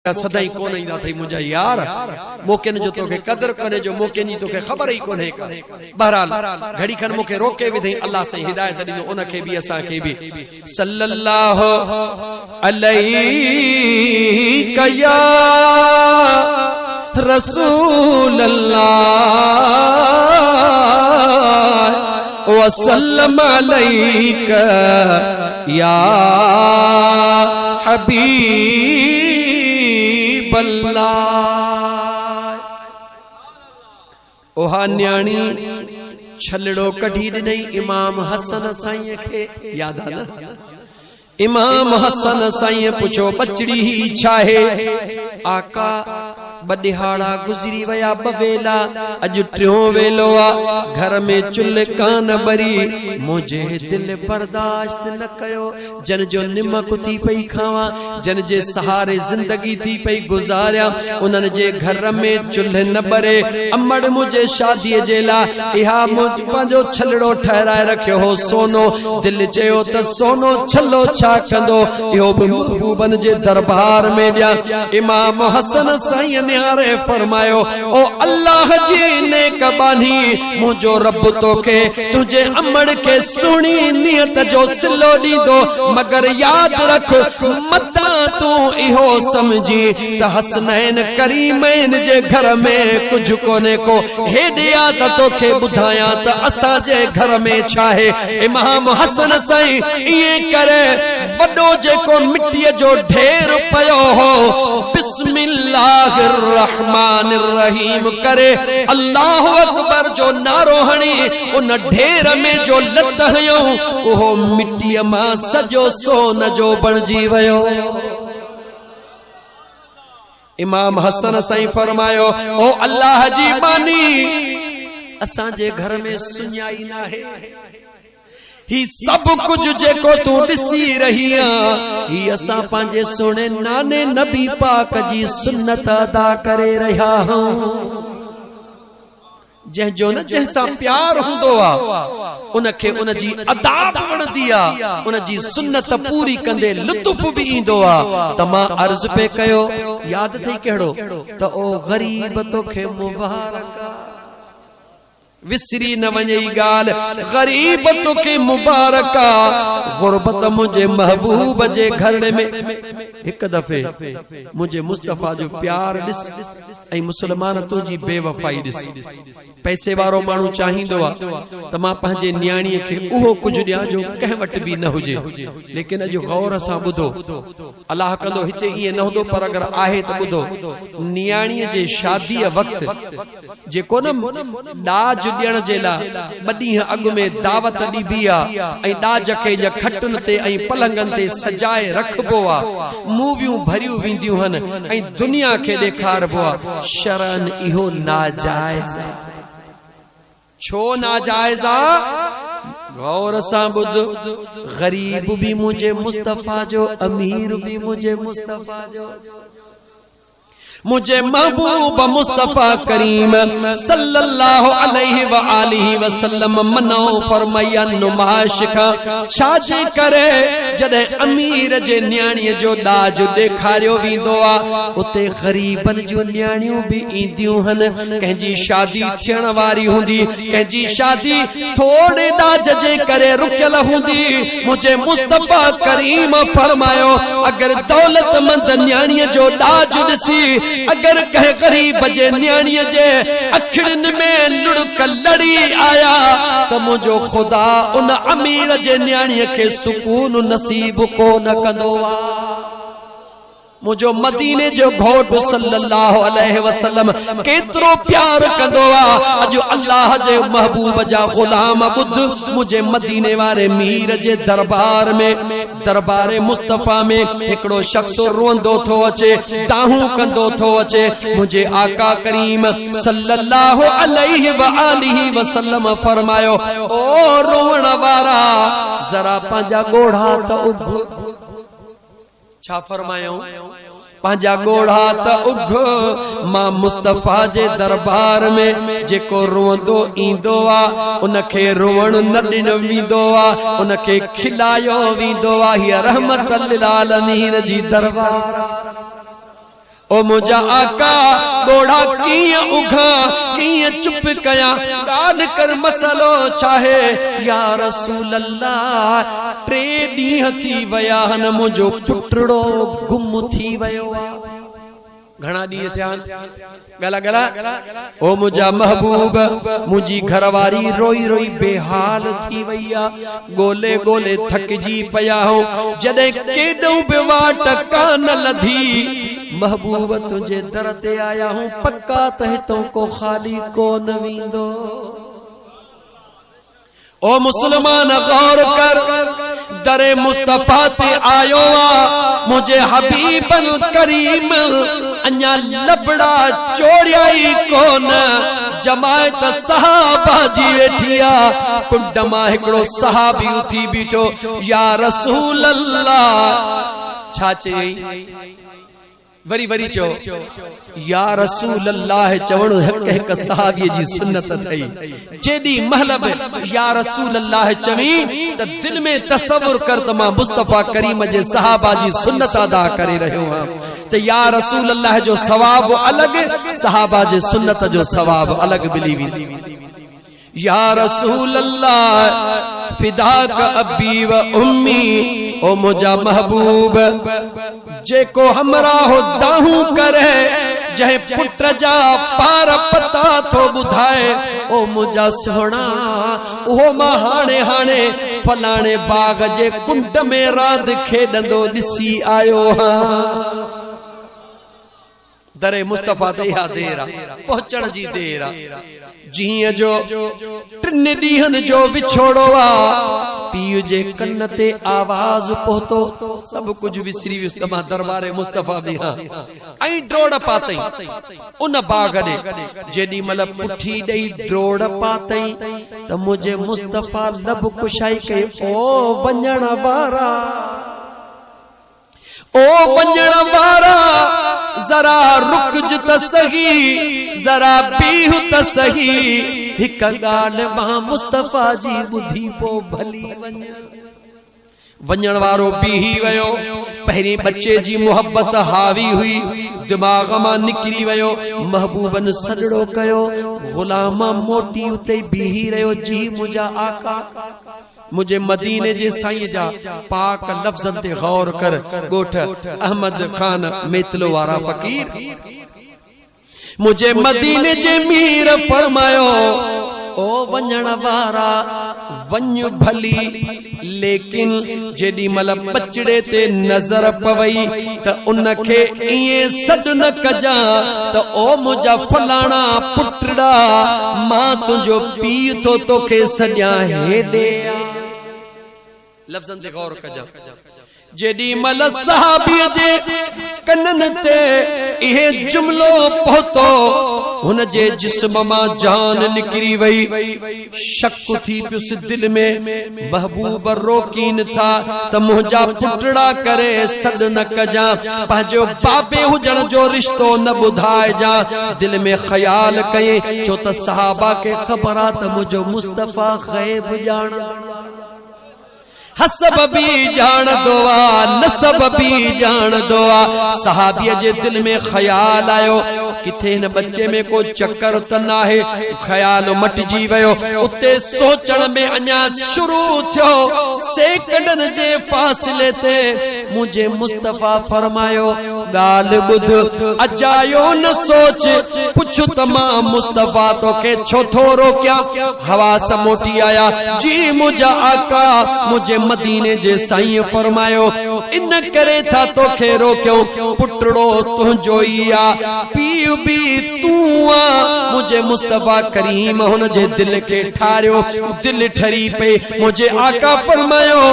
सदाई कोन ईंदा थई मुंहिंजा यार मौक़नि जो तोखे क़दर करे जो मौक़नि जी तोखे ख़बर ई कोन्हे का। बहरहाल घड़ी खन मूंखे रोके विधई अल्लाह साईं हिदायत ॾिनो उनखे बि असांखे बि सल्लल्लाहु अलैहि या रसूल अल्लाह वसल्लम अलैका या हबीब ओहा न्याणी छलड़ो कढी ॾिनई इमाम हसन साईं खे याद आ न। इमाम हसन साईं पुछो बचड़ी ही छाहे आका बदिहाड़ा गुजरी वया बवेला अज ट्रियो वेलो आ घर में चुल कान बरी मुझे दिल बर्दाश्त न कयो जन जो निमक थी पई खावा जन जे सहारे जिंदगी थी पई गुजारिया उनन जे घर में चुल न बरे अमड़ मुझे शादी जेला इहा मुझ पंजो छलड़ो ठहराए रखियो हो सोनो दिल चयो त सोनो छलो छा कंदो इहो भी महबूबन जे दरबार में दिया। इमाम हसन साईं न्यारे फरमायो ओ अल्लाह जी नेक बानी मुझो रब तोखे तुझे अमड़ के सुनी नियत जो सिलो दीदो मगर याद रख मता तू इहो समझी त हसनैन करीमैन जे घर में कुछ कोने को हेदिया त तोखे बुधाया त असा जे घर में छाहे। इमाम हसन साईं ये करे वडो जेको मिट्टी जो ढेर पयो हो बिस्मिल्लाहिर रहमानिर रहीम करे अल्लाह अकबर जो नारो हणी उन ढेर में जो लत हयूं ओहो मिट्टी मां सजो सोन जो बणजी वयो। इमाम हसन साईं फरमायो ओ अल्लाह जी बानी असां जे घर में सुञाई ना है ही सब कुछ जेको तू दिसी रही ही असा पांजे सोने नाने नबी पाक जी सुन्नत अदा करे रहा हूं जंहिंजो न जंहिंसां प्यार हूंदो आ उनखे उनजी अदाब वणंदी आ उनजी सुन्नत पूरी कंदे लुत्फ भी ईंदो आ। त मां अर्ज़ पे कयो याद थई कहिड़ो त ओ गरीब तोखे मुबारक विसरी न वञे गाल गरीब तोखे मुबारक गुरबत मुझे महबूब जे घर में एक दफे मुझे मुस्तफा जो प्यार दिस ऐ मुसलमान तुझी बेवफाई दिस पैसे वारो मानू चाहिंदो आ त मां पंहिंजे न्याणी खे उहो कुछ ॾियां जो कंहिं वटि भी न हुजे लेकिन अॼु गौर सां ॿुधो अल्लाह कंदो हिते ईअं न हूंदो पर अगर आहे त ॿुधो न्याणीअ जे शादी वक्त जेको न ॾाज ॾियण जे लाइ ॿ ॾींहं अॻु में दावत ॾिबी आ ऐं ॾाज खे खटुनि ते ऐं पलंगनि ते सजाए रखबो आ मूवियूं भरियूं वेंदियूं हन ऐं दुनिया खे ॾेखारबो आ शरन इहो नाजायज़ छो नाजायज़ आ गौर सां ॿुध गरीब भी मुझे मुस्तफा जो अमीर भी मुझे मुस्तफा जो मुझे महबूब मुस्तफा करीम सल्लल्लाहु अलैहि व आलिहि वसल्लम मनो फरमाया नुमाइश का छाजे करे जडे अमीर जे न्याणीअ जो ॾाज ॾेखारियो वेंदो आ उते गरीबन जो न्याणियूं भी ईंदियूं हन कंहिंजी शादी थियण वारी हूंदी कंहिंजी शादी थोड़े ॾाज जे करे रुकियल हूंदी मुझे मुस्तफा करीम फरमायो अगर दौलतमंद न्याणीअ जो ॾाज ॾिसी अगर कह गरीब जे न्याणीअ जे अखिड़न में लुड़क लड़ी आया त मुझो खुदा उन अमीर जे न्याणीअ खे सुकून नसीब को न कंदो आ। मुझो मदीने जो घोट सल्लल्लाहु अलैहि वसल्लम केतरो प्यार कंदो आ अज अल्लाह जे महबूब जा गुलाम बुद्ध मुझे मदीने वारे मीर जे दरबार में दरबार मुस्तफा में एकड़ो शख्स रोंदो थो अचे दाहू कंदो थो अचे मुझे आका करीम सल्लल्लाहु अलैहि व आलिहि वसल्लम फरमायो ओ रोवण वारा जरा पंजा गोढ़ा त उघ छा फरमायो पंजा गोढ़ा त उघ मां मुस्तफा जे दरबार में जेको रोंदो ईंदो आ उनखे रोवण न ॾिनो वेंदो आ उनखे खिलायो वेंदो आ हीअ रहमत लिल आलमीन जी दरबार ओ मुझा आका गोड़ा किया उघा किया चुप कया गाल कर मसलो चाहे या रसूल अल्लाह 3 ॾींहं थी वया हन मुझो पुटड़ो गुम थी वयो घणा ॾींहं थिया गला गला ओ मुझा महबूब मुझी घरवारी रोई रोई बेहाल थी वैया गोले गोले थकजी पया हो जॾहिं केॾो बि वाट कान लधी महबूब तुझे दर ते आया हूं पक्का त हितों को खाली कोन वींदो ओ मुसलमान गौर कर दरे मुस्तफा ते आयो आ मुझे हबीबल करीम अन्या लबड़ा चोरियाई कोन जमायत सहाबा जी वेठिया कुंड मां हिकड़ो सहाबी उथी बीठो या रसूल अल्लाह छा चई वरी वरी चो या रसूल अल्लाह चवण हिक सहाबी जी सुन्नत थई जेडी महलब या रसूल अल्लाह चवी त दिल में तसव्वुर कर त मां मुस्तफा करीम जे सहाबा जी सुन्नत अदा करे रहियो हां त या रसूल अल्लाह जो सवाब अलग सहाबा जे सुन्नत जो सवाब अलग मिली वेंदी या रसूल अल्लाह फिदाक अबी व उम्मी ओ मुझा महबूब जेको हमरा हो दाहू करे जहे पुत्र जा पार पता थो बुधाए ओ मुझा सोना ओ मां हाणे हाणे फलाणे बाग जे कुंड में रांद खेडंदो दिसी आयो हां दरे मुस्तफा ते या देरा पहुंचण जी देरा जीअं जो 3 ॾींहनि जो विछोड़ो आ पीउ जे कन ते आवाज पहुतो सब कुछ विसरी वियुसि त मां दरबारे मुस्तफा बि हां ऐं ड्रोड़ पातई उन बाग ॾे जेॾी महिल पुठी ॾेई ड्रोड़ पातई त मुझे मुस्तफा लब कुशाई कई ओ वञण वारा जरा रुक त सही जरा बीह त सही हिक ॻाल्हि मां मुस्तफा जी ॿुधी पो भली वञण वारो बीही वयो पहिरीं बच्चे जी मोहब्बत हावी हुई दिमाग मां निकिरी वयो महबूबन सॾड़ो कयो गुलाम मोटी उते बीही रहियो जी मुझा आका मुझे मदीने जे साईं जा पाक लफ्ज़न ते गौर कर गोठ अहमद खान मेतलो वारा फकीर मुझे मदीने जे मीर फरमायो ओ वञण वारा वञ भली लेकिन जेडी मल पचड़े ते नजर पवई त उनखे इए सड न कजा त ओ मुझा फलाणा पुटड़ा मां तुझो पी तो तोखे सॼा हेॾे लफ्ज़न ते गौर कजा जेडी मल सहाबी जे कनन ते इहे जुमलो पहुतो हुन जे जिस्म मां जान निकरी वई शक थी पियुस दिल में महबूब रोकीन था त मुंहिंजा पुटड़ा करे सॾ न कजा पंहिंजो बाबे हुजण जो रिश्तो न ॿुधाइजा दिल में ख्याल कई छो त सहाबा खे ख़बर आ त मुंहिंजो मुस्तफा ग़ैब ॼाण हसब भी जान दोआ नसब भी जान दोआ सहाबी जे दिल में ख्याल आयो किथे न बच्चे में को चक्कर त ना है ख्याल मटजी वयो उते सोचण में अञा शुरू थियो सेकंडन जे फासले ते मुझे मुस्तफा फरमायो गाल बुध अजायो न सोच पुछ तमाम मुस्तफा तो के छो थो रोकिया हवास मोटी आया जी मुझा आका मुझे मदीने जे साईं फरमायो इन करे था तोखे रोकियो पुटड़ो तुंहिंजो ई आ पीउ भी तू आ मुझे मुस्तफा करीम हुन जे दिल के ठारियो दिल ठरी पे मुझे आका फरमायो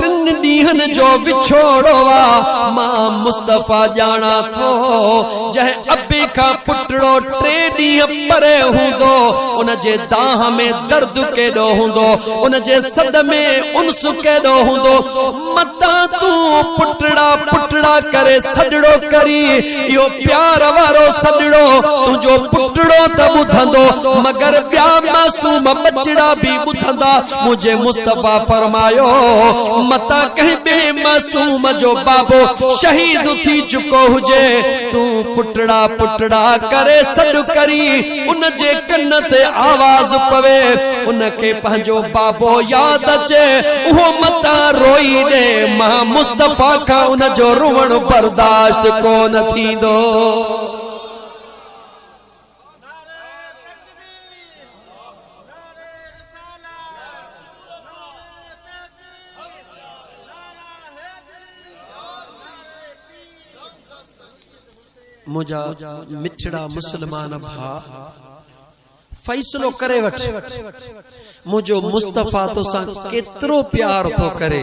3 ॾींहनि जो विछोड़ो आ मां मुस्तफा जाना थो जह अबे का पुटड़ो 3 ॾींहं परे हूंदो उन जे दाह में दर्द केॾो हूंदो उन जे सद में उनस केॾो हूंदो मता तू पुटड़ा पुटड़ा करे सॾड़ो करी इहो प्यार वारो सॾड़ो तुंहिंजो पुटड़ो त ॿुधंदो मगर ॿिया मां मासूम बचड़ा भी बुधंदा मुझे मुस्तफा फरमायो मता कहीं बेमासूम जो बाबो शहीद थी चुको हुजे तू पुटड़ा पुटड़ा करे सड करी उन जे कन ते आवाज पवे उनके पंहिंजो बाबो याद अचे उहो मता रोई दे मां मुस्तफा का उन जो रुवण बर्दाश्त कोन थींदो। मुझा मिठड़ा मुसलमान भा फैसलो करे वठ मुझो मुस्तफा तो सा केतरो प्यार थो करे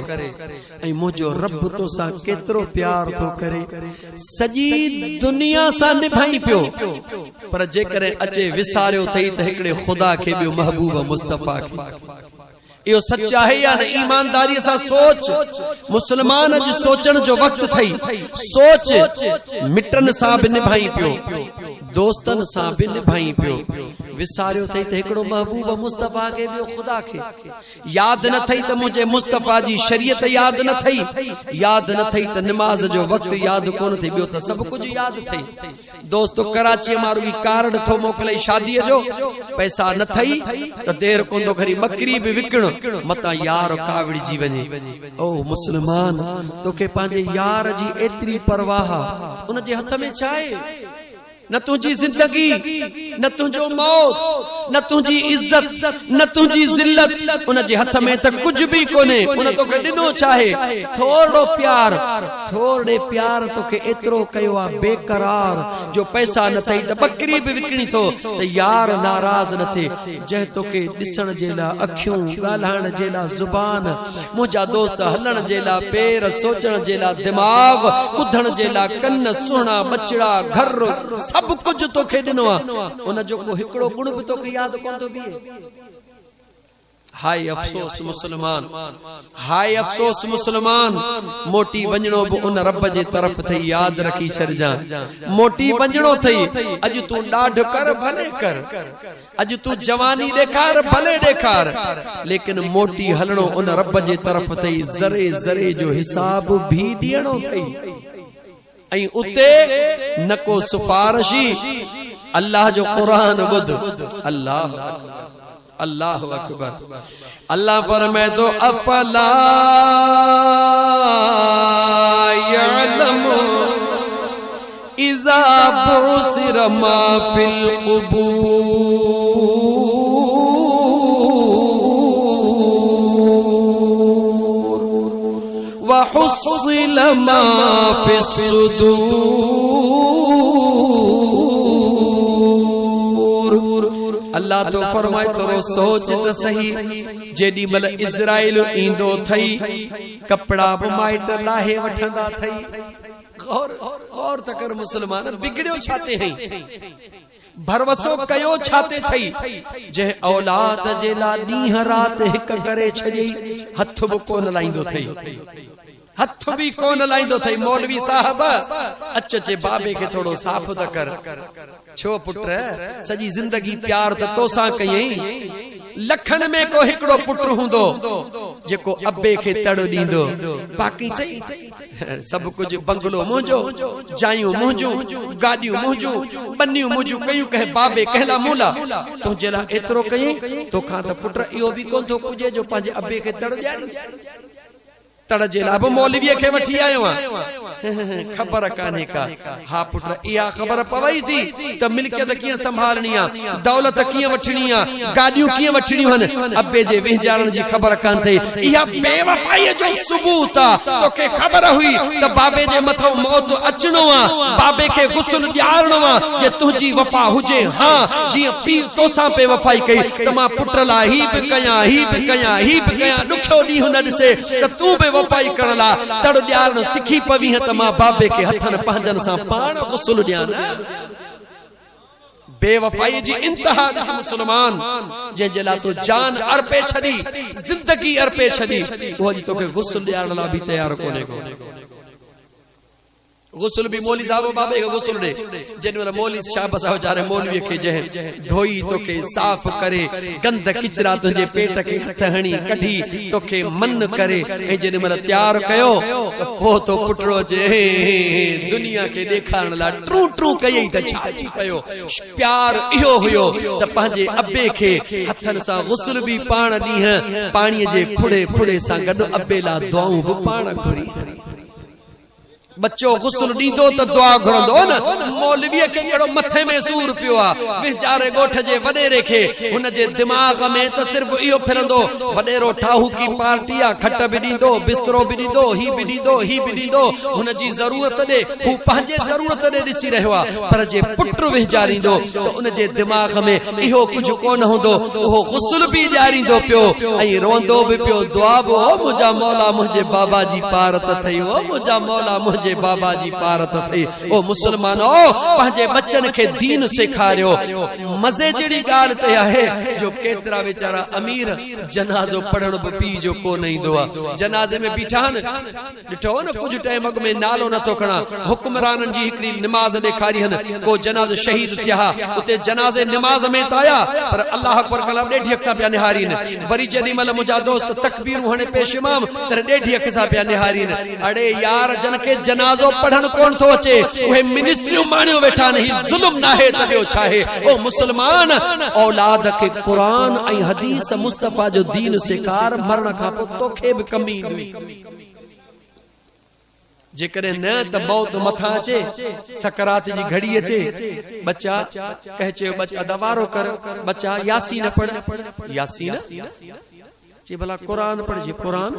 ऐं मुझो रब तो सा केतरो प्यार थो करे सजी दुनिया सा निभाई पियो पर जेकरे अचे विसारियो थई त हिकड़े खुदा के बियो महबूब मुस्तफा के यो सच्चा है या न ईमानदारी सा सोच मुसलमान अज सोचण जो वक्त थई सोच मिटन सा भी निभाई पियो दोस्तन सा भी निभाई पियो विसारियो थई त हिकड़ो महबूब मुस्तफा के बियो खुदा के याद न थई त मुझे मुस्तफा जी शरीयत याद न थई याद न थई त नमाज जो वक्त याद कोन थई बियो त सब कुछ याद थई दोस्तो कराची मारू की कार्ड थो मोकले शादी जो पैसा न थई त देर कोंदो खरी बकरी भी विकण मता यार कावड़ी जी वने ओ मुसलमान तोके पांजे यार जी एतरी परवाह उन जे हथ में छाए न तुझी जिंदगी न तुझो मौत न तुझी इज्जत न तुझी जिल्लत उन जे हथ में त कुछ भी कोने उन तोके दिनो चाहे थोड़ो थोड़े प्यार तोके एतरो कयो आ बेकरार जो पैसा न थई त बकरी भी विकणी थो त यार नाराज न थे जे तोके दिसण जेला अखियों गालहण जेला जुबान मुजा दोस्त हलण जेला पैर सोचण जेला दिमाग बुधण जेला कन्न सुणा बचड़ा घर सब कुछ तोखे दिनो उन जो को हिकड़ो गुण भी तोखे याद कोन तो बीए हाय अफसोस मुसलमान मोटी वंजणो भी उन रब जे तरफ थई याद रखी छरजा मोटी वंजणो थई अज तू डाढ कर भले कर अज तू जवानी देखार भले देखार लेकिन मोटी हलणो उन रब जे तरफ थई जरे जरे जो हिसाब भी दियणो थई ऐं उते न को सुफारशी अल्लाह जो कुरान बुध अल्लाह अकबर अल्लाह फरमाए तो अफला यअलमु इज़ा बुसिर मा फिल कुबूर व हुस्सिल मा फिस सुदूर अल्लाह तो फरमाए तो सोच तो सही जेडी मल इज़राइल इंदो थई कपड़ा माइट लाहे वठंदा थई गौर तकर मुसलमान बिगड़ियो छाते हैं भरवसो कयो छाते थई जे औलाद जेला नीह रात हिक करे छई हथ बि कोन लाइंदो थई हथ भी कोन लाइंदो थई मौलवी साहब अचे बाबे के थोड़ो साफ त कर छो पुत्र सजी जिंदगी प्यार त तोसा कई लखन में को हिकड़ो पुत्र हुंदो जेको अब्बे के तड़ दींदो बाकी सही सब कुछ बंगलो मुंजो जायूं मुंजो गाडियूं मुंजो बन्नियूं मुंजो कयूं कहे बाबे कहला मूला तो जेला एतरो कई तो खां त पुत्र इयो भी कोन थो पुजे जो पांजे अब्बे के तड़ ॾियारी तड़ जे लाभ मौलवी के वठी आयो खबर काने का हा पुत्र इया खबर पवई थी त मिलकियत किए संभालनी आ दौलत किए वठणी आ गाडियूं किए वठणी हन अब्बे जे विहजारण जी खबर कान थई इया बेवफाई जो सबूत आ तोके खबर हुई त बाबे जे मथो मौत अचणो आ बाबे के गुस्ल ॾियारणो आ जे तुजी वफा हुजे हां जी पी तोसा बेवफाई कई त मां पुत्र ला ही भी कया दुखो दी हुन दिसे त तू वफाई करला तड़ ॾियारण सिखी पवी है त मां बाबे के हथन पंजन सा पाण गुस्ल ॾियान बेवफाई जी इंतहा मुसलमान जे जला तो जान अर्पे छदी जिंदगी अर्पे छदी वो जी तोके गुस्ल ॾियारण ला भी तैयार कोने को गुस्ल भी मौली साहब बाबे का गुस्ल दे जिन वाला मौली शाबाश वीचारे मौलवी के जह धोई तोखे साफ करे गंद किचरा तुझे पेट के हथ हणी कढी तोखे मन करे ए जिन वाला तैयार कयो को तो पुटरो जे दुनिया के देखारण ला ट्रू ट्रू कई त छाची पयो प्यार इहो हुयो त पंहिंजे अब्बे के हथन सा गुस्ल भी पाण दी है पानी जे फुड़े फुड़े सा गड अब्बे ला दुआऊं भी पाण घुरी बच्चो गुस्ल दींदो त दुआ घुरंदो न मौलवी के केड़ो मथे में सूर पियो आ बेचारे गोठ जे वडेरे के हुन जे दिमाग में त सिर्फ इहो फिरंदो वडेरो ठाहू की पार्टी आ खट भी दींदो बिस्तरो भी दींदो ही भी दींदो हुन जी जरूरत दे हु पंहिंजे जरूरत दे दिसी रहयो आ पर जे पुट विचारींदो त उन जे दिमाग में इहो कुछ कोन होंदो ओहो गुस्ल भी ॾियारींदो पियो ऐं रोंदो भी पियो दुआ बो मुंहिंजा मौला मुंहिंजे बाबा जी पारत थई ओ मुंहिंजा मौला मुंहिंजे बाबा जी पारत थई ओ मुसलमानो पंहिंजे बच्चन के दीन सिखारियो मजे जड़ी गाल ते आहे जो केतरा बेचारा अमीर जनाजो पढ़ण भी पी जो को नहीं दुआ जनाजे में बीठान डिठो न कुछ टाइम अग में नालो न तो खणा हुक्मरानन जी एकड़ी नमाज देखारी हन को जनाज शहीद थिया उते जनाजे नमाज में ताया पर अल्लाह अकबर कलाम डेढ़ी अक्सा पिया निहारीन वरी जदी मल मुजा दोस्त तकबीर हणे पेश इमाम तर डेढ़ी अक्सा पिया निहारीन अड़े यार जन के जनाजो पढ़न कोन तो अचे ओहे मिनिस्ट्रियों माणियो वेठा नहीं जुल्म ना है तबियो चाहे ओ मुसलमान औलाद के कुरान ऐ हदीस मुस्तफा जो दीन सिकार मरण का पो तोखे भी कमी हुई जेकरे न त मौत मथा अचे सकरात जी घड़ी अचे बच्चा कह चे बच्चा दवारो कर बच्चा यासीन पढ़ यासीन जे भला कुरान पढ़ जे कुरान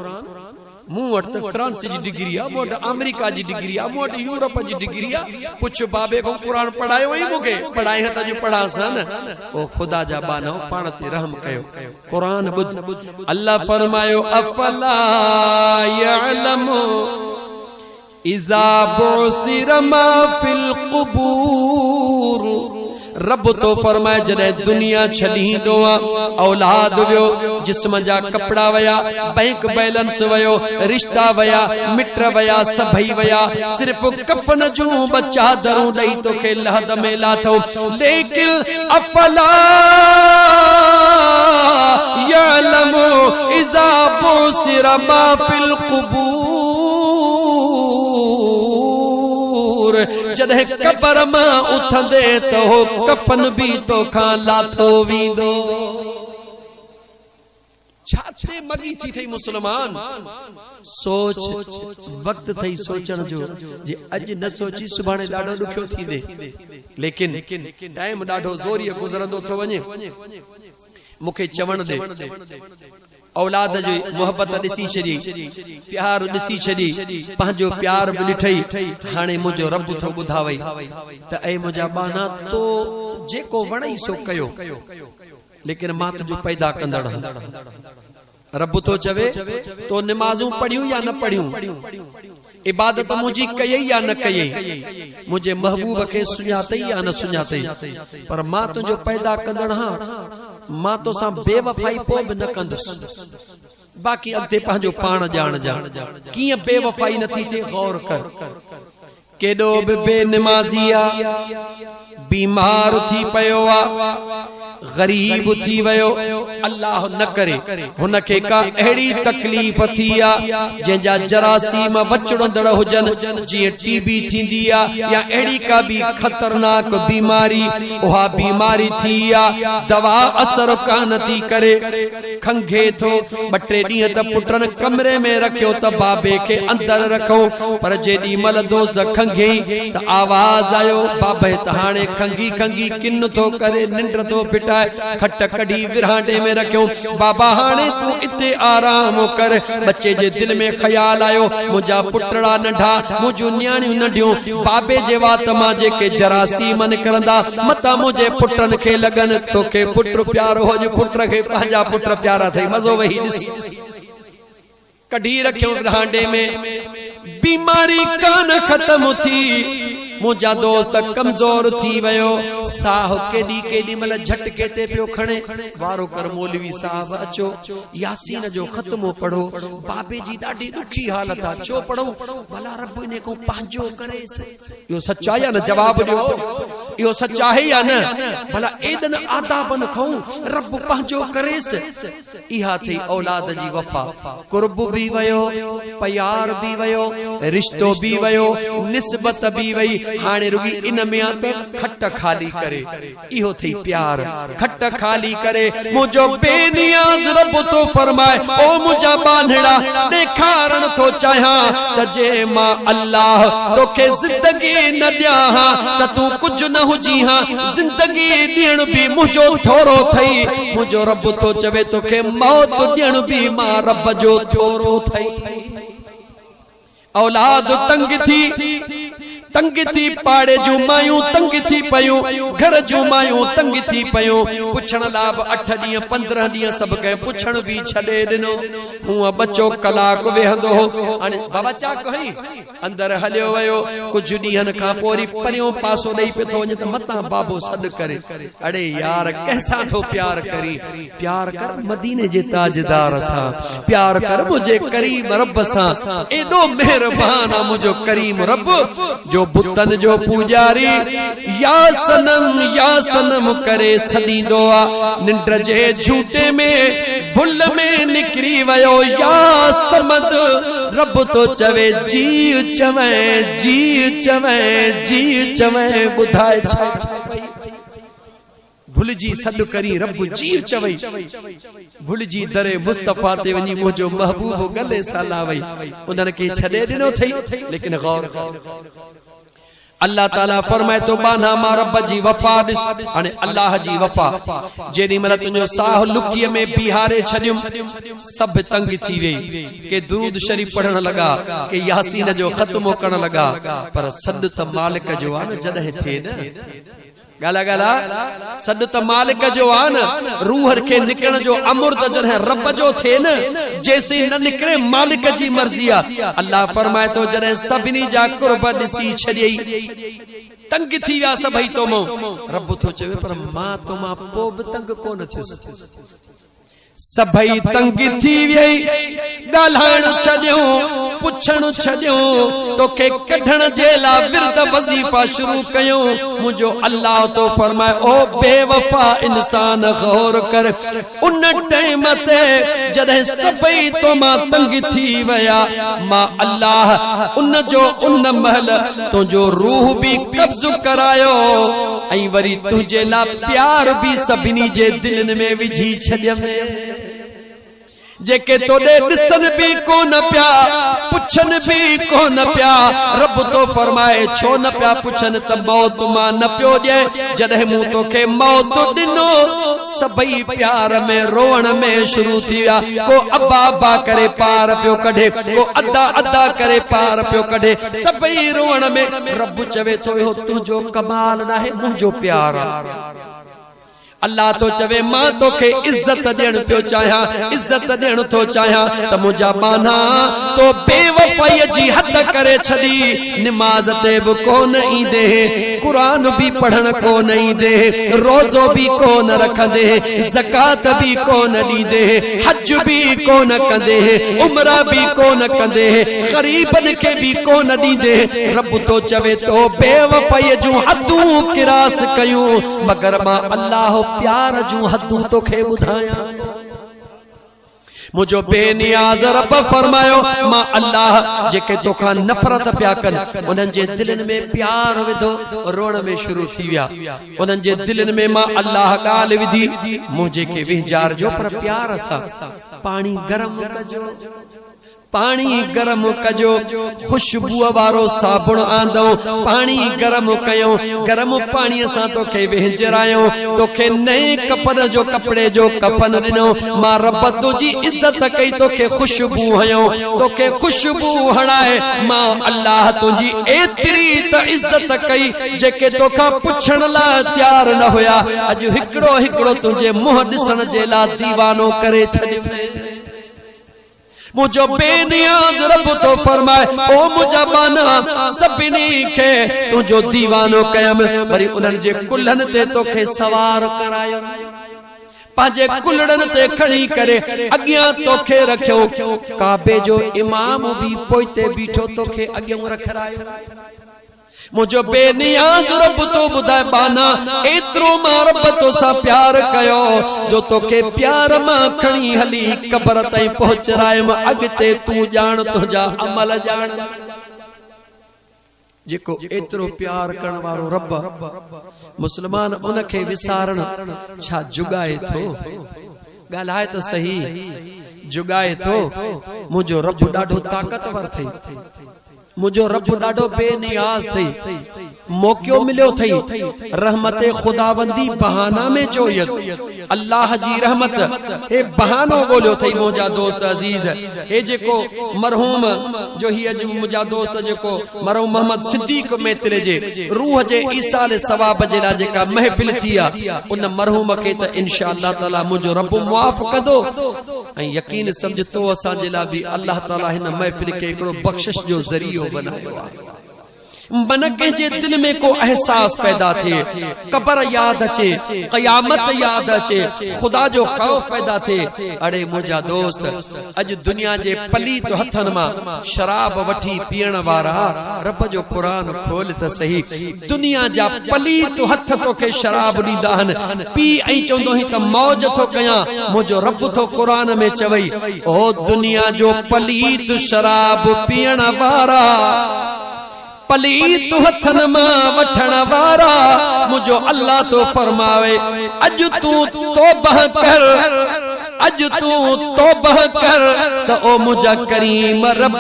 मुंह वट फ्रांस जी डिग्री आ मोट अमेरिका जी डिग्री आ मोट यूरोप जी डिग्री आ पुछ बाबे को कुरान पढ़ायो ही मुके पढ़ाए त जो पढ़ा सन ओ खुदा जा बानो पाण ते रहम कयो कुरान बुध अल्लाह फरमायो अफला यअलमु इज़ा बुसिर मा फिल कुबूर रब तो फरमाए जॾहिं दुनिया छॾींदो आ औलाद वियो जिस्म जा कपड़ा वया बैंक बैलेंस वयो रिश्ता वया मित्र वया सभई वया सिर्फ कफन जूं बच्चा दरूं ॾेई तोखे लहद में लाथो लेकिन अफला यअलमु इज़ा बुसिर मा फिल कुबूर जॾहिं कबर मां उथंदे त हो कफन भी तो खां लाथो वींदो छाते मगी थी थई मुसलमान सोच वक्त थई सोचण जो जे अज न सोची सुभाणे ॾाढो ॾुखियो थींदे लेकिन टाइम ॾाढो ज़ोरीअ गुज़रंदो थो वञे मूंखे चवण दे औलाद जी मोहब्बत ॾिसी छॾी प्यार ॾिसी छॾी पंहिंजो प्यार बि ॾिठई हाणे मुंहिंजो रब थो ॿुधावई त ऐ मुंहिंजा बाना तो जेको वणई सो कयो लेकिन मां तुंहिंजो पैदा कंदड़ रब तो चवे तो नमाज़ूं पढ़ियूं या न पढ़ियूं इबादत मुझी कई या न कई मुझे महबूब के सुञातई या न सुञातई पर मां तुंहिंजो पैदा कंदड़ हां मां तो सा बेवफाई पो भी न कंदस बाकी अगते पंहिंजो पाण जान कीअं बेवफाई नथी थे गौर कर केडो बि बेनमाज़िया बीमार थी पयो आ गरीब थी वयो अल्लाह न करे हुन के का एड़ी तकलीफ थी आ जेजा जरासीम वचड़ंदड़ हुजन जी टीबी थींदी आ या एड़ी का भी खतरनाक बीमारी ओहा बीमारी थी आ दवा असर कान थी करे खंघे थो बटे डी त पुटन कमरे में रखियो त बाबे के अंदर रखो पर जेडी मल दोस्त खंघे त आवाज आयो बाबे त हाणे खंगी खंगी किन थो करे निंड थो फिटाए खट कड़ी विरांडे में रखियो बाबा हाणे तू इते आराम कर बच्चे जे दिल में ख्याल आयो मुझा पुटड़ा नंढा मुझू न्याणियूं नंढियूं बाबे जे वात मां जेके जरासीम निकरंदा मता मुझे पुटन के लगन तोखे पुट प्यारो हो जो पुट के पंहिंजा पुट प्यारा थई मजो वही ॾिस कढी रखियो विरांडे में बीमारी कान खत्म थी मुझा दोस्त कमजोर थी वयो साह केडी केडी मल झटके ते पियो खणे वारो कर मौलवी साहब अचो यासीन जो खत्मो पढ़ो बाबे जी ॾाढी दुखी हालत आ छो पढ़ो भला रब ने को पांजो करे यो सच्चा या न जवाब दियो यो सच्चा है या न भला एदन आदाबन खाऊं रब पांजो करेस इहा थी औलाद जी वफा कुर्ब भी वयो प्यार भी वयो रिश्तो भी वयो निस्बत भी वई हाणे रुगी इन में आ त खट खाली करे इहो थी प्यार खट खाली करे मुझो बेनियाज रब तो फरमाए ओ मुझा बांधड़ा देखारण तो चाहा त जे मां अल्लाह तोखे जिंदगी न दिया त तू कुछ न हुजी हां जिंदगी ॾियण भी मुझो थोरो थई मुझो रब तो चवे तोखे मौत ॾियण भी मां रब जो थोरो थई औलाद तंग थी पाड़े जो मायूं तंग थी पयूं घर जो मायूं तंग थी पयूं पुछण लाभ 8 ॾींहं 15 ॾींहं सब के पुछण भी छॾे ॾिनो हूं बच्चो कलाक वेहंदो हो हाणे बाबा चा कही अंदर हलियो वयो कुछ ॾींहंनि खां पोरी परियों पासो ॾेई पे थो वञे त मतां बाबो सॾ करे अड़े यार कैसा थो प्यार करी प्यार कर मदीने जे ताजदार सां प्यार कर मुझे करीम रब सां एडो मेहरबान आ मुझो करीम रब जो बुतन जो पुजारी या सनम करे सदींदो आ निंड जे झूठे में भुल में निकरी वयो या समद रब तो चवे जी चवे बुधाए भुल जी सद करी रब जी चवई भुल जी दरे मुस्तफा ते वनी मुझो महबूब गले साला वई उनन के छडे दिनो थई लेकिन गौर अल्लाह ताला फरमाए तो बाना मा रब जी वफा दिस अने अल्लाह जी वफा जेडी मल तुजो साह लुकी में बिहारे छडियम सब तंग थी वेई के दुरूद शरीफ पढ़न लगा के यासीन जो खत्मो करण लगा पर सद त मालिक जो आ न जदे थे न गाला सद त मालिक जो आ न रूह के निकरण जो अमर त जने रब जो थे न जैसे न निकरे मालिक जी मर्जी आ अल्लाह फरमाए तो जने सबनी जा कुर्ब दिसी छडई तंग थी विया सभई तो मो रब तो चवे पर मां तो मां पो भी तंग कोन थिस सभई तंग थी वई गालहण छडियो पुछण छडियो तोखे कढण जे ला विरद वजीफा शुरू कयो मुझो अल्लाह तो फरमाए ओ बेवफा इंसान गौर कर उन टाइम ते जदे सभई तो मां तंग थी वया मां अल्लाह उन जो उन महल तो जो रूह भी कब्ज करायो ऐं वरी तुझे ला प्यार भी सभिनी जे दिलन में विझी छडियम जेके तोड़े दिसन भी कोन प्या पुछन भी कोन प्या रब तो फरमाए छो न प्या पुछन त मौत मां न पियो दे जदे मु तोखे मौत दिनो सबई प्यार में रोण में शुरू थिया को अब्बा अब्बा करे पार पियो कढे को अद्दा अद्दा करे पार पियो कढे सबई रोण में रब चवे तो हो तुझो कमाल ना है मुझो प्यार अल्लाह तो चवे मां तोखे इज्जत देण पियो चाहा इज्जत देण तो चाहा त मुझा बाना तो बेवफाई जी हद करे छदी नमाज ते भी कोन ईंदे कुरान भी पढ़न कोन ईंदे रोजो भी कोन रखंदे ज़कात भी कोन ॾींदे हज भी कोन कंदे उमरा भी कोन कंदे गरीबन के भी कोन ॾींदे रब तो चवे तो बेवफाई जूं हदूं किरास कयूं मगर मां अल्लाह प्यार जूं हदूं तोखे बुधाया मुझो बेनियाज रब फरमायो मां अल्लाह जेके तोखा नफरत प्या कन उनन जे दिलन में प्यार विधो रोण में शुरू थी विया उनन जे दिलन में मां अल्लाह गाल विधी मुझे के विचार जो पर प्यार सा पानी गरम कजो पानी गरम कजो खुशबू वारो साबुण आंदो पानी गरम कयो गरम पानी सा तोखे वेंजरायो तोखे नए कपन जो कपड़े जो कफन दिनो मां रब तुजी इज्जत कई तोखे खुशबू हयो तोखे खुशबू हणाए मां अल्लाह तुजी एतरी त इज्जत कई जेके तोखा पुछण ला तैयार न होया अज हिकड़ो हिकड़ो तुझे मुंह दिसण जे ला दीवानो करे छॾियो मुझो बेनियाज रब तो फरमाए ओ मुझा बाना सभिनी खे तुझो दीवानो कयम वरी उन्हनि जे कुल्हनि ते तोखे सवार करायो पांजे कुलड़न ते खणी करे अगियां तोखे रखियो काबे जो इमाम भी पोइते बीठो तोखे अगियां रखरायो मुझो बेनियाज रब तो बुधाए बाना एतरो मां रब तो सा प्यार कयो जो तोखे प्यार मां खणी हली कब्र ताईं पहुंचाए अगते तू जान तुझा अमल जान जेको एतरो प्यार करण वारो रब मुसलमान उनखे विसारण छा जुगाए थो गालाए तो सही जुगाए थो मुझो रब ॾाढो ताकतवर थई मुझो रब ॾाढो बेनियाज थई मौक़ो मिलियो थई रहमत खुदावंदी बहाना में चोयत अल्लाह जी रहमत हे बहानो बोलियो थई मुझा दोस्त अजीज हे जेको मरहूम जो ही अज मुझा दोस्त जेको मरहूम मोहम्मद सिद्दीक मेतरे जे रूह जे ईसाल सवाब जे ला जेका महफिल थिया उन मरहूम के त इंशाअल्लाह ताला मुझो रब मुआफ कदो ऐं यकीन समझ तो असा जे ला भी अल्लाह ताला हिन महफिल के एकड़ो बख्शिश जो जरियो बनायो आ मन के जे दिल में को एहसास पैदा थे कब्र याद अचे क़यामत याद अचे खुदा जो खौफ पैदा थे अरे मुझा दोस्त अज दुनिया जे पलीत हथन मा शराब वठी पीण वारा रब जो कुरान खोल त सही दुनिया जा पलीत हथ तोखे शराब ॾींदा हन पी ऐं चवंदो ही त मौज थो कयां मुझो रब थो कुरान में चवई ओ दुनिया जो पलीत शराब पीण वारा पलीत हथन मां वठण वारा मुझो अल्लाह तो फरमावे अज तू तौबह कर अज तू तौबह कर त ओ मुझा करीम रब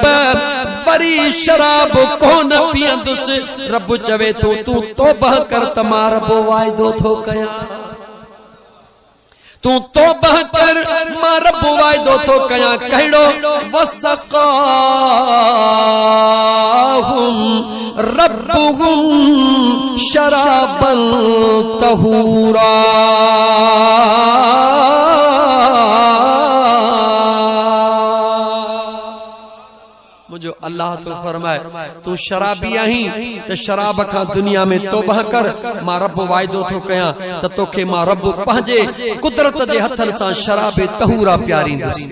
वरी शराब कोन पींदुस रब चवे तो तू तौबह कर त मां रब वाइदो थो कयां तू तौबह कर मां रब वाइदो तो कयां कहिड़ो वसक़ाहुम रब्बुहुम शराबन तहूरा मुझो अल्लाह तो फरमाए तू शराबी आहीं त शराब का दुनिया में तौबह कर मां रब वाइदो थो कयां त तोखे मां रब पंहिंजे कुदरत जे हथन सां शराब तहूरा प्यारींदुसि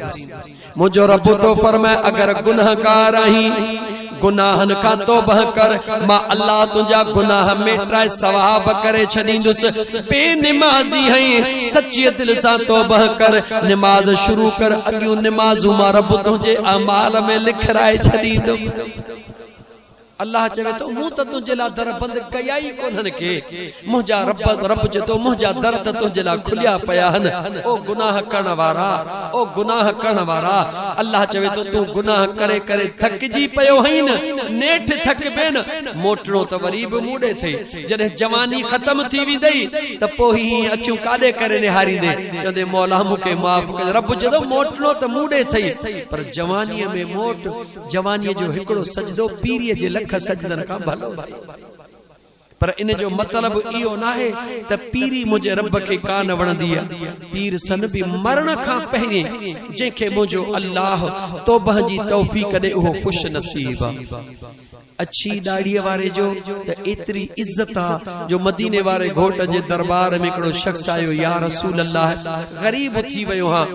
मुझो रब तो फरमाए अगर गुनहगार आहीं गुनाहन का तौबह कर मां अल्लाह तुझा गुनाह मेटाए सवाब करे छदींदुस बेनमाजी है सच्चे दिल से तौबह कर नमाज शुरू कर अगियो नमाज़ मां रब तुझे अमाल में लिखराए छदींदो अल्लाह चवे तो मुंह त तुझे ला दर बंद कया ही कोन्हन के मुझा रब जे तो मुझा दर त तुझे ला खुलिया पया हन ओ गुनाह करण वारा अल्लाह चवे तो तू गुनाह करे करे थक जी पयो हईन नेठ थक बेन मोटणो त वरी भी मूडे थे जने जवानी खत्म थी विदई त पोही अखियूं कादे करे निहारी दे चंदे मौला मुके माफ कर रब जे तो मोटणो त मूडे थई पर जवानी में मोट जवानी जो हिकड़ो सजदो पीरी जे लख सजदन का भलो पर इन जो मतलब इहो ना है त पीरी मुझे रब के कान वणंदी आहे पीर सन भी मरण का पहले जेके मुझो अल्लाह तौबह जी तौफीक दे वो खुश नसीब आहे अच्छी दाढ़ी वारे जो त एतरी इज्जत आ जो मदीने वारे घोट जे दरबार में एकड़ो शख्स आयो या रसूल अल्लाह गरीब थी वयो हां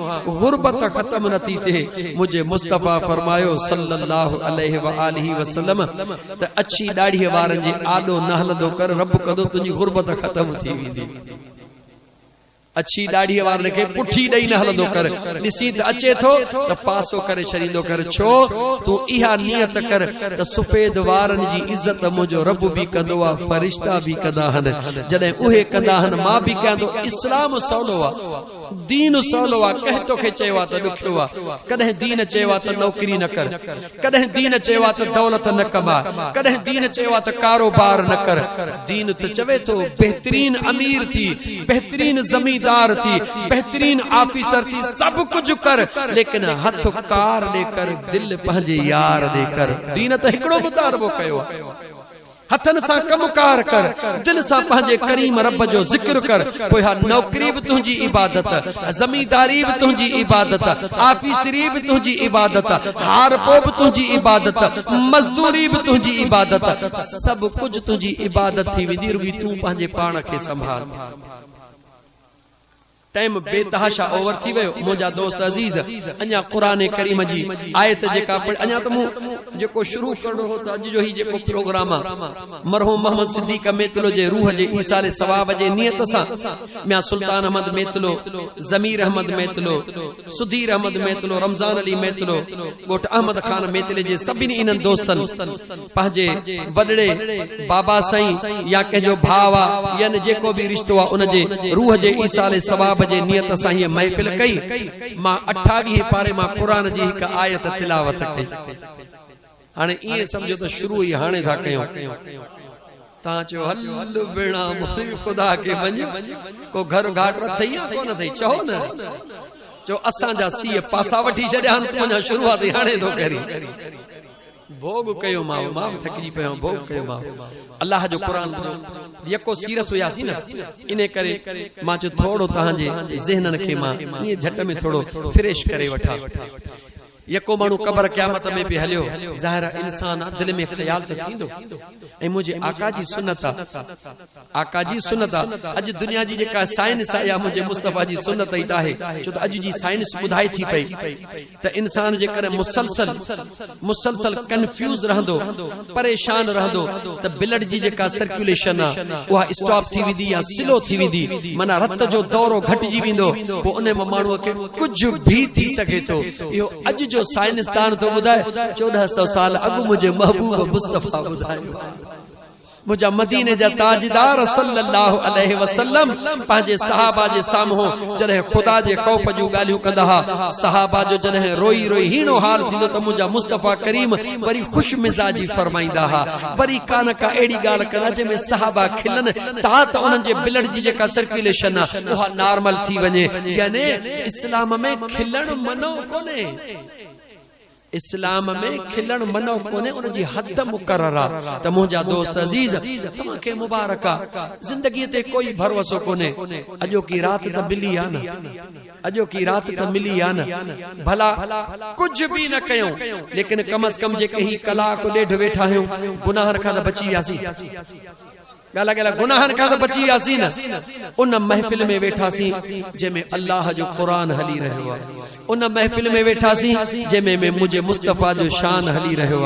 गुरबत खत्म न थी थे मुझे मुस्तफा फरमायो सल्लल्लाहु अलैहि व आलिहि वसल्लम त अच्छी दाढ़ी वारन जे आडो न हलंदो कर रब कदो तुजी गुरबत खत्म थी वेंदी अच्छी दाढ़ी वारन के पुठी दई न हलंदो कर ॾिसी त अचे थो त पासो करे छॾींदो कर छो तू इहा नियत कर त सफेद वारन जी इज्जत मुझो रब भी कंदो आ फरिश्ता भी कंदा हन जॾहिं उहे कंदा हन मां भी कंदो इस्लाम सवलो आ दीन सवलो आ कह तोखे चयो आ त ॾुखियो आ कॾहिं दीन चयो आ त नौकरी न कर कॾहिं दीन चयो आ त दौलत न कमा कॾहिं दीन चयो आ त कारोबार न कर दीन त चवे थो बेहतरीन अमीर थी बेहतरीन जमींदार थी बेहतरीन ऑफिसर थी सब कुछ कर लेकिन हथ कार दे कर दिल पंहिंजे यार दे कर दीन त हिकड़ो मुतालबो कयो हथन सा कमकार कर, दिल सा पंहिंजे करीम रब जो जिक्र कर। पोइ हा नौकरी भी तुंहिंजी इबादत, जमींदारी भी तुंहिंजी इबादत, आफीसरी भी तुंहिंजी इबादत, हारपो भी तुंहिंजी इबादत, मजदूरी भी तुंहिंजी इबादत, सब कुछ तुंहिंजी इबादत थी वेंदी, रुगी तूं पंहिंजे पाण खे संभाल। टाइम बेतहाशा ओवर थी वियो मुंहिंजा दोस्त अजीज। अञा क़ुरान करीम जी आयत जेका अञा त मूं जेको शुरू करणो हो त अॼु जो ही जेको प्रोग्राम आहे मरहूम मोहम्मद सिद्दीक मेतलो जे रूह जे ईसाले सवाब जे नियत सां मियां सुल्तान अहमद मेतलो, ज़मीर अहमद मेतलो, सुधीर अहमद मेतलो, रमज़ान अली मेतलो, ॻोठ अहमद खान मेतले जे सभिनी इन्हनि दोस्तनि पंहिंजे वॾड़े बाबा साईं या कंहिंजो भाउ आहे यानी जेको बि रिश्तो आहे उन जे रूह जे ईसाले सवाब जे नियत सां ये महफिल कई। मां 28 पारे मां कुरान जी हिक आयत तिलावत कई। हाणे ये समझो तो शुरू ही हाणे था कयूं। ता चो हल बेड़ा खुदा के वञ को घर घाट थई या कोन थई चओ न चो असां जा सी पासा वठी छड्या तुंहिंजा शुरूआत हाणे तो करी भोग कयो मां थकजी पियो भोग कयो मां अल्लाह जो कुरान यको सीरस हुयासी न इने करे मां जो थोड़ो तहांजे ज़हनन खे मां ये झट में थोड़ो फ्रेश करे वठा। यको मानू कब्र क़यामत में भी हलियो ज़ाहिर इंसान दिल में ख्याल तो थींदो ए मुझे आका जी सुन्नत अज दुनिया जी जेका साइंस या मुझे मुस्तफा जी सुन्नत ही आहे जो त अज जी साइंस बुधाई थी पई त इंसान जे करे मुसलसल कंफ्यूज रहंदो परेशान रहंदो त ब्लड जी जेका सर्कुलेशन आ वो स्टॉप थी विदी या स्लो थी विदी माना रत जो दौरो घटजी विंदो पो उने में मानू के कुछ भी थी सके तो यो अज जो साइंसदान तो बुधाए 1400 साल अगु मुझे महबूब मुस्तफा बुधायो मुझा मदीने जा ताजदार सल्लल्लाहु अलैहि वसल्लम पांजे सहाबा जे सामो जने खुदा जे खौफ जो गालियो कंदा हा सहाबा जो जने रोई रोई हीनो हाल थिंदो त मुझा मुस्तफा करीम वरी खुश मिजाजी फरमाइंदा हा वरी कान का एड़ी गाल करा जे में सहाबा खिलन ता त उनन जे ब्लड जी जेका सर्कुलेशन आ वो नॉर्मल थी वने यानी इस्लाम में खिलन मनो कोने इस्लाम में खिलन मनो कोने उन जी हद मुकर्ररा त मुझा दोस्त अजीज तमा के मुबारका जिंदगी ते कोई भरोसो कोने अजो की रात त मिली आ न अजो की रात त मिली आ न भला कुछ भी न कयो लेकिन कम से कम जे कही कलाक डेढ़ वेठा हूं गुनाहन का त बची आसी गाला गाला गुनाहन का तो बची आसी न उन महफिल में वेठासी जेमे अल्लाह जो कुरान हली रहो उन महफिल में वेठासी जेमे में मुझे मुस्तफा जो शान हली रहो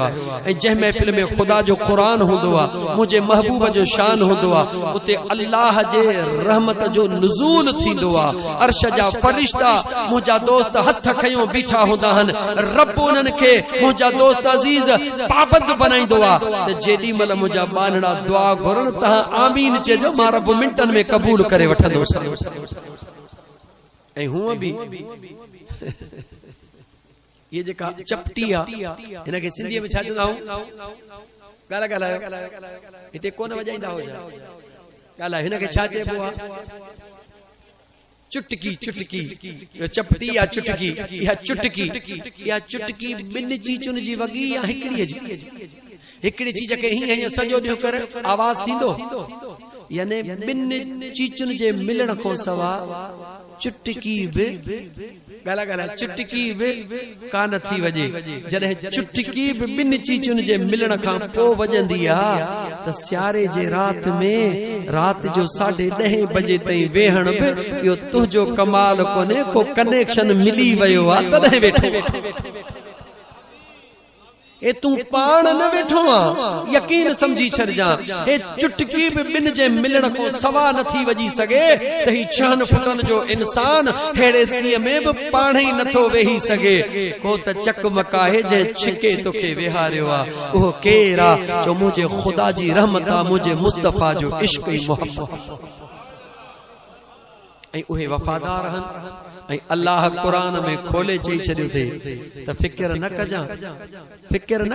ए जे महफिल में खुदा जो कुरान हुंदो आ मुझे महबूब जो शान हुंदो आ उते अल्लाह जे रहमत जो नुज़ूल थींदो आ अर्श जा फरिश्ता मुझा दोस्त हथ खयो बीठा हुंदा हन रब उनन के मुझा दोस्त अजीज पाबंद बनाइंदो आ ते जेडी मल मुझा बानड़ा दुआ घुरन ता आमीन चेजो मां रब मिंटन में कबूल करे वठंदो ऐ हुआ भी ये जेका चपटी आ इनके सिंधी में छा चंदा हूं गाला गाला इते कोन वजाइंदा हो जा गाला इनके छा चेबो आ चुटकी चुटकी चपटी या चुटकी या चुटकी बिन चीचुन जी वगी या हिकड़ी जी हिकड़ी चीज के ही सजो दियो कर आवाज थींदो यानी बिन चीचुन जे मिलण को सवा चुटकी बे गाला गाला चुटकी बे कान थी वजे जने चुटकी बे बिन चीचुन जे मिलण का पो वजंदी आ त सियारे जे रात में रात जो 10:30 बजे तई वेहण बे यो तुजो कमाल कोने को कनेक्शन मिली वयो आ तदे वेठो ए तू पान न वेठो आ यकीन समझी छड़ जा ए चुटकी भी बिन जे मिलण को सवा न थी वजी सके त ही 6 फुटन जो इंसान हेड़े सी में भी पाण ही नथो वेही सके को त चकमकाए जे छिके तोखे वेहारियो आ ओ केरा जो मुझे खुदा जी रहमत आ मुझे मुस्तफा जो इश्क ई मोहब्बत ऐ ओहे वफादार हन ऐ अल्लाह कुरान में खोले चई छडियो थे त फिक्र न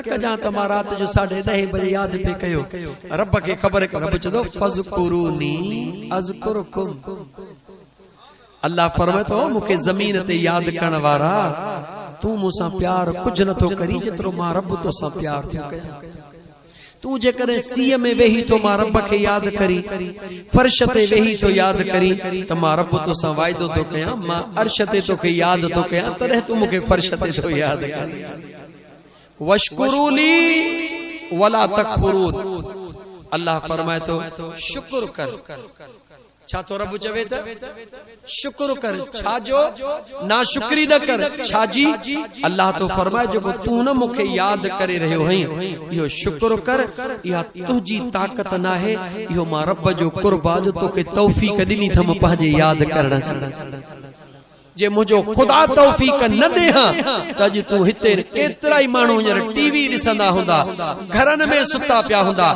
कजा त मां रात जो 10:30 बजे याद पे कयो रब के खबर रब चदो फज़कुरूनी अज़कुरुकुम अल्लाह फरमाए तो मुके जमीन ते याद करण वारा तू मुसा प्यार कुछ न तो करी जेतरो मां रब तो सा प्यार थियो कया तू जेकॾहिं सीअ में वेही तो मां रब खे याद करी, फर्श ते वेही तो याद करी, त मां रब तोसां वाइदो तो कयां, मां अर्श ते तोखे याद तो कयां, तॾहिं तू मूंखे फर्श ते तो याद करी। वशकुरूली वला तकफुरून, अल्लाह फरमाए तो शुक्र कर। छा तो रब चवे त शुक्र कर, छाजो ना शुक्री न कर, छाजी अल्लाह तो फरमाए जो तू न मूंखे याद करे रहियो हई, इहो शुक्र कर, इहा तुंहिंजी ताकत ना है, इहो मां रब जो कुर्बा जो तोखे तौफीक ॾिनी थम पंहिंजे याद करण जी। जे मुझो खुदा तौफीक न दे हां त अॼु तू हिते केतिरा ई माण्हू हींअर टीवी ॾिसंदा हूंदा, घरनि में सुता पिया हूंदा।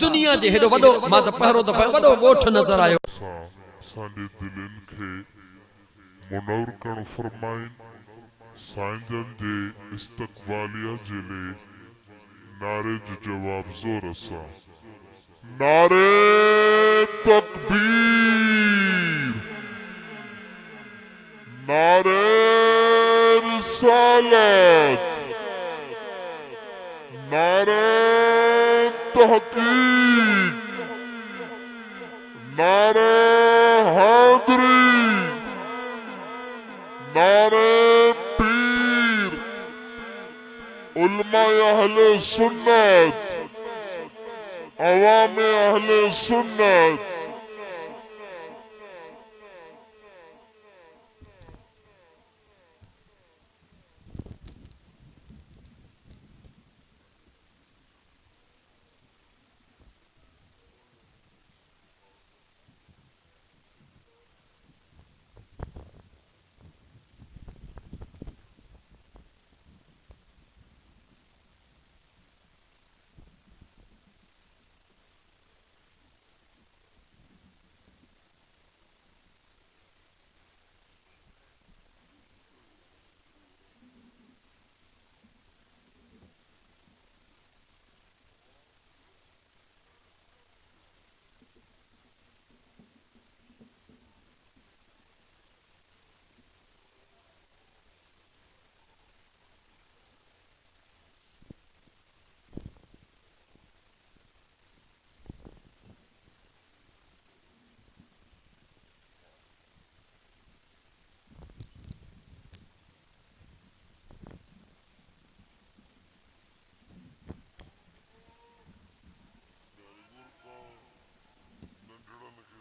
दुनिया जे हेॾो वॾो, मां त पहिरों दफ़ो वॾो ॻोठ नज़र आयो। असांजे दिलनि खे मुनवर करणु फरमाइन, साईंजन जे इस्तक़बालिया जे लाइ नारे जो जवाब ज़ोर सां नारे तकबीर, नारे रिसालत, नारे तहकीक, नारे हैदरी, नारे पीर, उलमा अहले सुन्नत, अवाम अहले सुन्नत।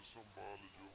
संभाल जो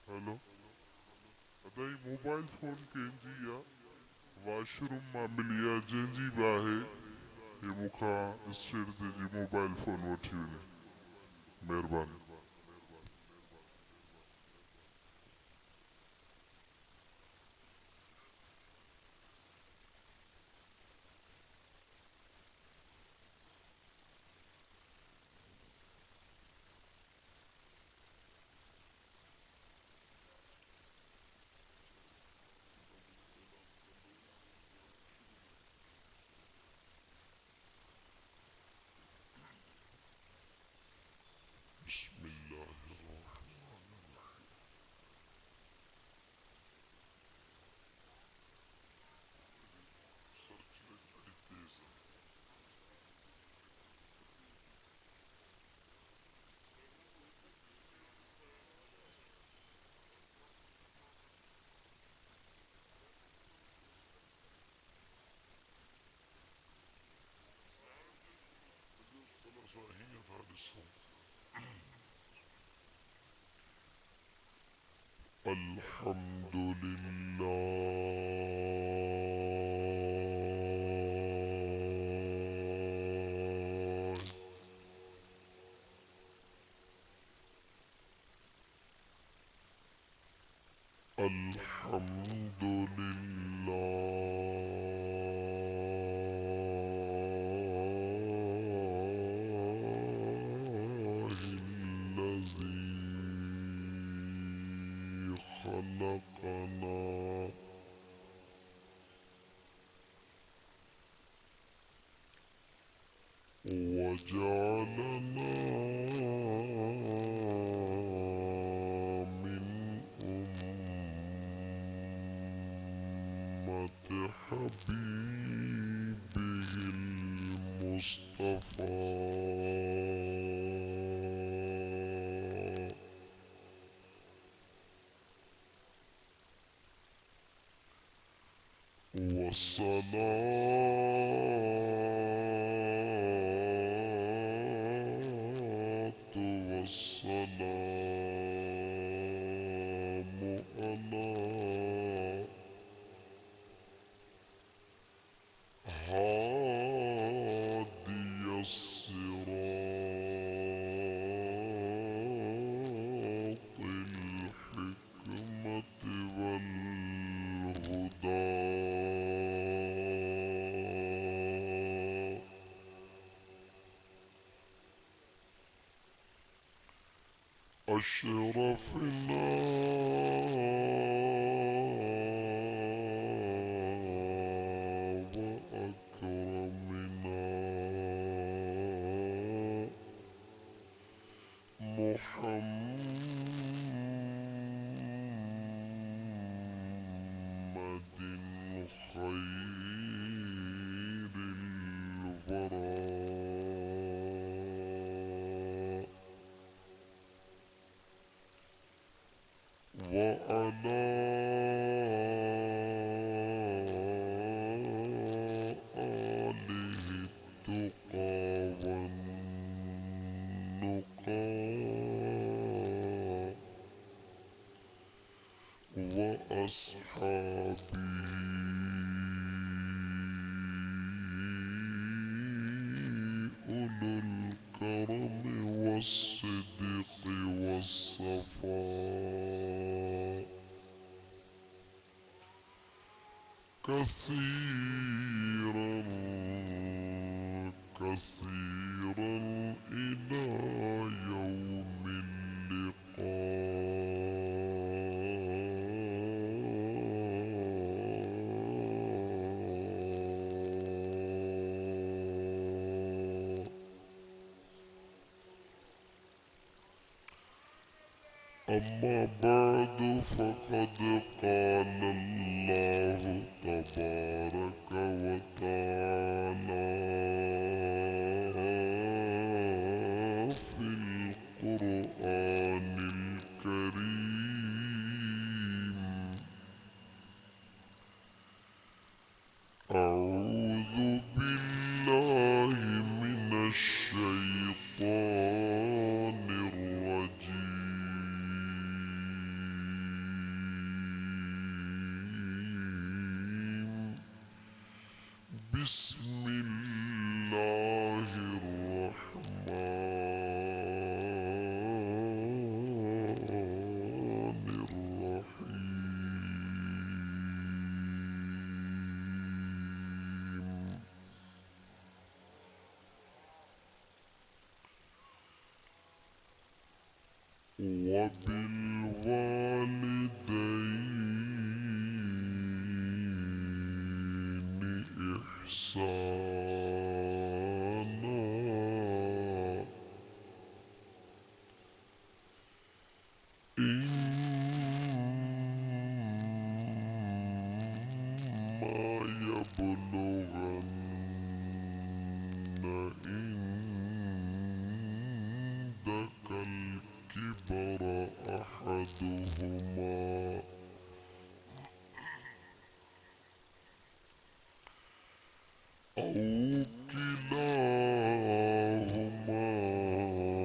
हेलो अदाई मोबाइल फोन कंहिंजी आहे, वॉशरूम मां मिली आहे, जंहिंजी बि आहे हे मूंखां स्टेट ते जी मोबाइल फोन वठी वञे, महिरबानी। الحمد لله الحمد لله الذي خلقنا وجعلنا من أمة حبيبه المصطفى والصلاة والسلام على هادي الصراط الحكمة والهدى أشرفنا وأكرمنا محمد خير الورى وعلى آله التقى والنقى وأصحابه أولو الكرم والصدق والصفاء كثيرا كثيرا إلى يوم اللقاء أما بعد فقد قال الله تبارك وتعالى في القرآن الكريم أعوذ بالله من الشيطان الرجيم بسم الله الرحمن الرحيم وبالوالدين إحسانا إما يبلغن عندك الكبر أحدهما أو كلاهما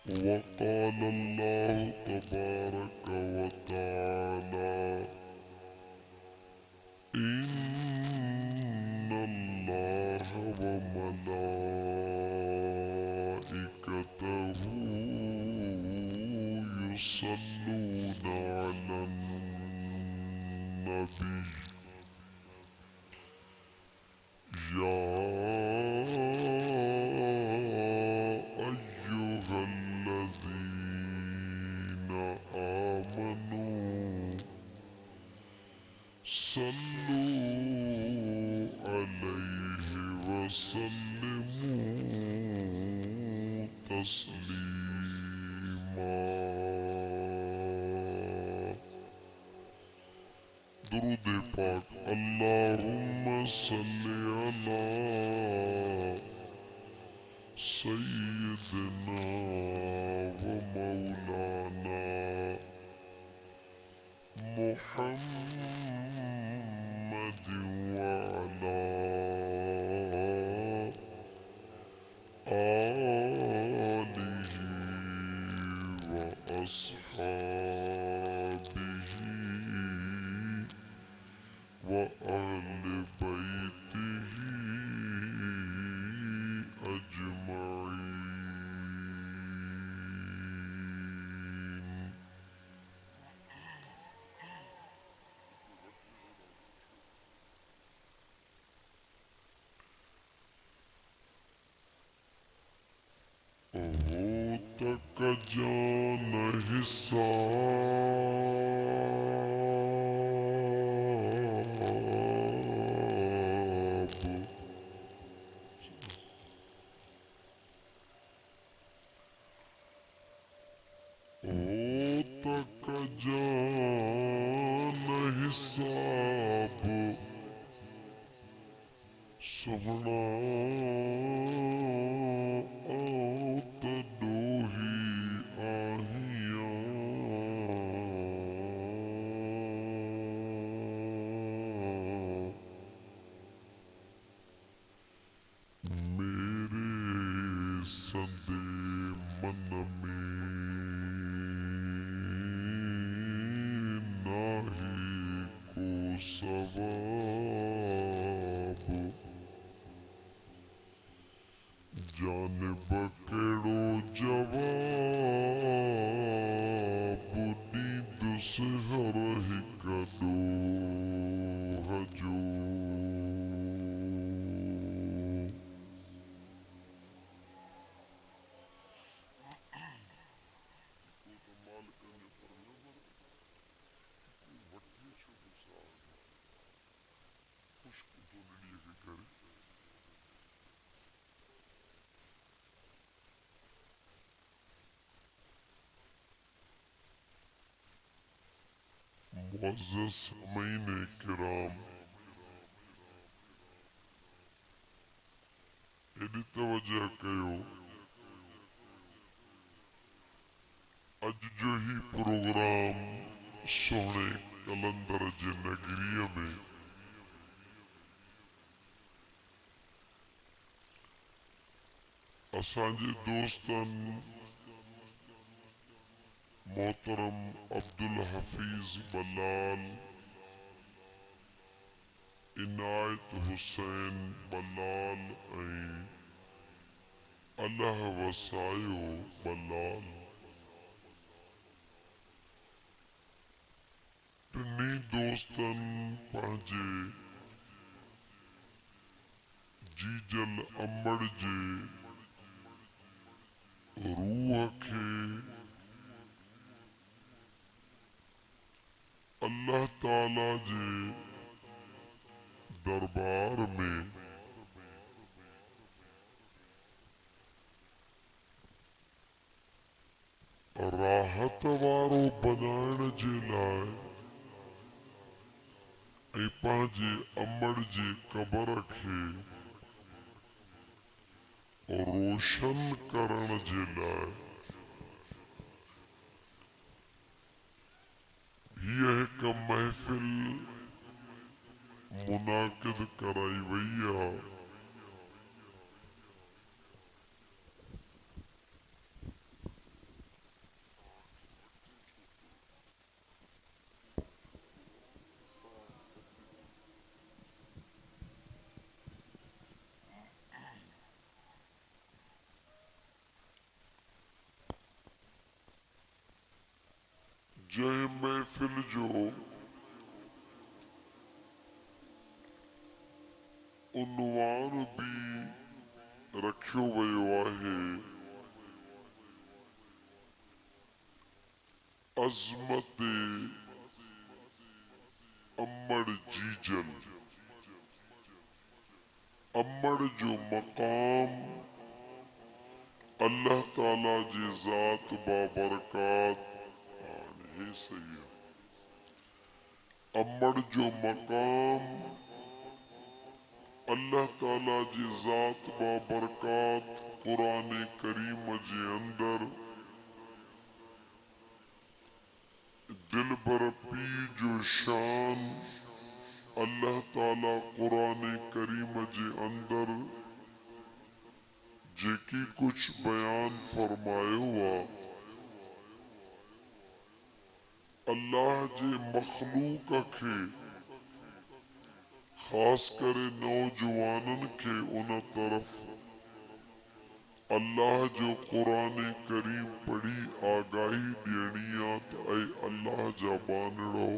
وقال الله تبارك وتعالى إن الله وملائكته يصلون على النبي يا أيها الذين آمنوا صلوا عليه وسلموا تسليما درود پاک اللهم صل على سيدنا ومولانا محمد وعلى آله وأصحابه وأهل بيته أجمعين हो तक जान हिसाब हो तक जान हिसाब सुबना आत डोही आहियां मेरे सदे मन में नाही को सवाब जान बकेड़ो जवाब नींद से हर हिकड़ो हजो मुअज़्ज़ज़ सामीन किराम एडी तवज्जो कयो अज जो ही प्रोग्राम सोने कलंदर जे नगरीअ में असांजे दोस्तन मोहतरम अब्दुल हफीज बलाल इनायत हुसैन बलाल ऐं अल्लाह वसायो बलाल टिनी दोस्तन पंहिंजे जीजल अमड़ जे रूह खे अल्लाह ताला जे दरबार में राहत वारो बनाइण जे लाइ ऐं पंहिंजे अमड़ जी क़बर खे रोशन करण जे लाइ हीअ हिक महफ़िल मुनाक़िद कराई वई आहे। जंहिं महफ़िल जो उन्वान भी रखियो वियो आहे अज़मत अमड़ जीजल। अमड़ जो मकाम अल्लाह ताला जी ज़ात बाबरकात हे सही है। अमड़ जो मकाम अल्लाह ताला जी ज़ात बाबरकात कुरान करीम जे अंदर दिलबर पी जो शान अल्लाह ताला कुरान करीम जे अंदर जेकी कुछ बयान फरमायो आ अल्लाह जे मखलूक के खास करे नौजवानन के उन तरफ अल्लाह जो कुरान करीम पढ़ी आगाही ॾियणी आ त ऐं अल्लाह जा बानड़ो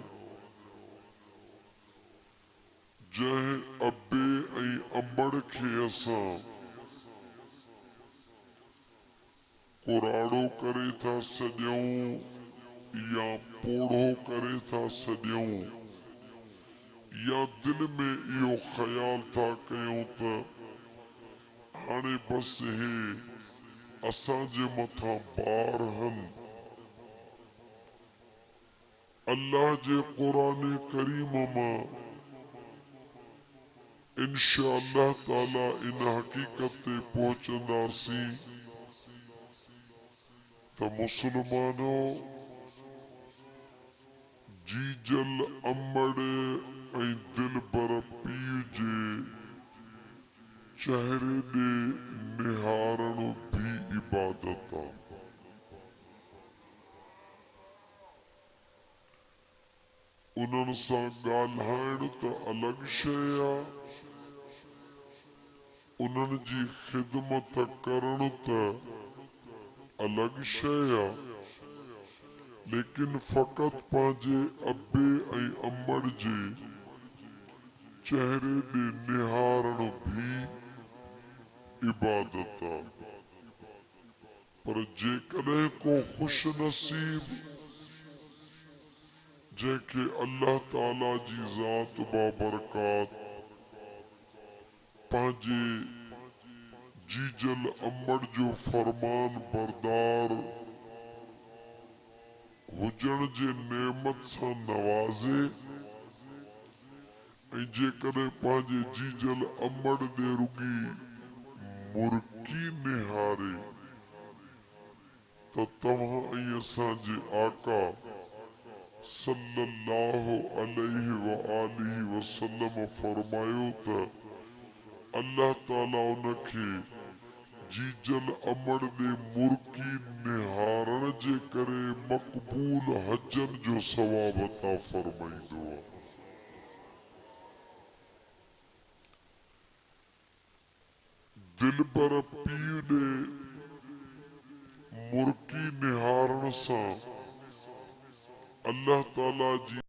जंहिं अबे ऐं अमड़ खे असां कुराड़ो करे था सॼूं या पोढ़ो करे था सॼूं या दिल में इहो ख्याल था कयूं त हाणे बस हे असांजे मथां बार हन। अल्लाह जे कुरान करीम मां इंशाअल्लाह ताला इन हकीकत ते पहुचंदासीं त मुसलमानो जीजल अमड़ ऐं दिलबर पीउ जे चेहरे ॾे निहारण भी इबादत आ। उन्हनि सां ॻाल्हाइण त अलॻि शइ आ, उन्हनि जी ख़िदमत करण त अलॻि शइ आ, लेकिन फ़क़त पंहिंजे अबे ऐं अमड़ जे चेहरे ॾे निहारण भी इबादत आ। पर जेकॾहिं को खुश नसीब जंहिंखे अल्लाह ताला जी ज़ात बाबरकात पंहिंजे जीजल अमड़ जो फरमान बरदार हुजण जे नेमत सां नवाज़े ऐं जेकॾहिं पंहिंजे जीजल अमड़ ॾे रुगी मुर्की निहारे त तव्हां ऐं असांजे आका सल्लल्लाहु अलैहि व आलिहि वसल्लम फरमायो त अल्लाह ताला उनखे जीजल अमड़ ॾे मुर्की निहारण जे करे मक़बूल हजन जो सवाब अता फरमाईंदो आहे। दिलबर पीउ ॾे मुर्की निहारण सां अल्लाह ताला जी